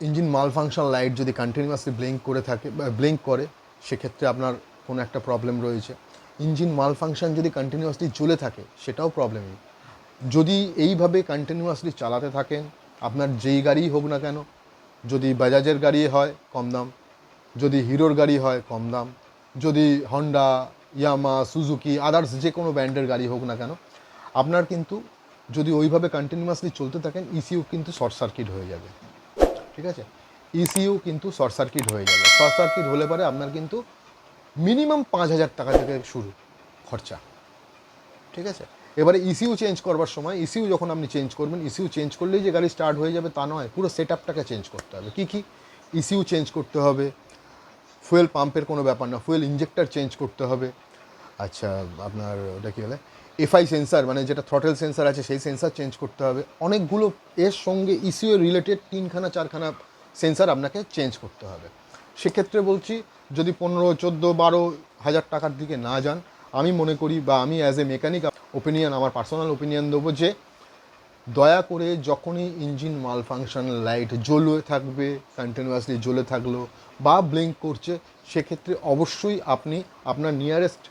Engine মাল function light যদি continuously blink করে থাকে বা ব্লিঙ্ক করে, সেক্ষেত্রে আপনার কোনো একটা প্রবলেম রয়েছে। ইঞ্জিন মাল ফাংশন যদি কন্টিনিউয়াসলি জ্বলে থাকে, সেটাও প্রবলেমই। যদি এইভাবে কন্টিনিউয়াসলি চালাতে থাকেন, আপনার যেই গাড়িই হোক না কেন, যদি বাজাজের গাড়ি হয় কম দাম, যদি হিরোর গাড়ি হয় কম দাম, যদি হন্ডা, ইয়ামা, সুজুকি, আদার্স যে কোনো ব্র্যান্ডের গাড়ি হোক না কেন, আপনার কিন্তু যদি ওইভাবে কন্টিনিউয়াসলি চলতে থাকেন, ইসিইউ কিন্তু শর্ট সার্কিট হয়ে যাবে। ঠিক আছে, ইসিইউ কিন্তু শর্ট সার্কিট হয়ে যাবে। শর্ট সার্কিট হলে পরে আপনার কিন্তু মিনিমাম 5,000 টাকা থেকে শুরু খরচা। ঠিক আছে, এবারে ইসিইউ চেঞ্জ করবার সময়, ইসিইউ যখন আপনি চেঞ্জ করবেন, ইসিইউ চেঞ্জ করলেই যে গাড়ি স্টার্ট হয়ে যাবে তা নয়, পুরো সেট আপটাকে চেঞ্জ করতে হবে। কী কী? ইসিইউ চেঞ্জ করতে হবে, ফুয়েল পাম্পের কোনো ব্যাপার না, ফুয়েল ইঞ্জেক্টর চেঞ্জ করতে হবে। আচ্ছা, আপনার ওটা কী বলে, এফআই সেন্সার, মানে যেটা থ্রটেল সেন্সার আছে সেই সেন্সার চেঞ্জ করতে হবে। অনেকগুলো এর সঙ্গে ইসিইউ রিলেটেড 3খানা 4খানা সেন্সার আপনাকে চেঞ্জ করতে হবে। সেক্ষেত্রে বলছি, যদি 15, 14, 12,000 টাকার দিকে না যান, আমি মনে করি, বা আমি অ্যাজ এ মেকানিক ওপিনিয়ন, আমার পার্সোনাল ওপিনিয়ন দেবো যে দয়া করে যখনই ইঞ্জিন মাল ফাংশন লাইট জ্বলে থাকবে, কন্টিনিউয়াসলি জ্বলে থাকলো বা ব্লিঙ্ক করছে, সেক্ষেত্রে অবশ্যই আপনি আপনার নিয়ারেস্ট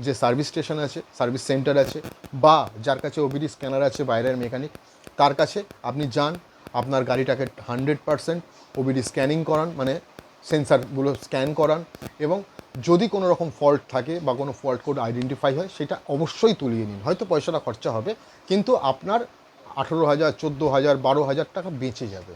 যে সার্ভিস স্টেশন আছে, সার্ভিস সেন্টার আছে, বা যার কাছে ওবিডি স্ক্যানার আছে বাইরের মেকানিক, তার কাছে আপনি যান, আপনার গাড়িটাকে 100% ওবিডি স্ক্যানিং করান, মানে সেন্সারগুলো স্ক্যান করান, এবং যদি কোনো রকম ফল্ট থাকে বা কোনো ফল্ট কোড আইডেন্টিফাই হয়, সেটা অবশ্যই তুলিয়ে নিন। হয়তো পয়সাটা খরচা হবে, কিন্তু আপনার 18,000, 14,000, 12,000 টাকা বেঁচে যাবে।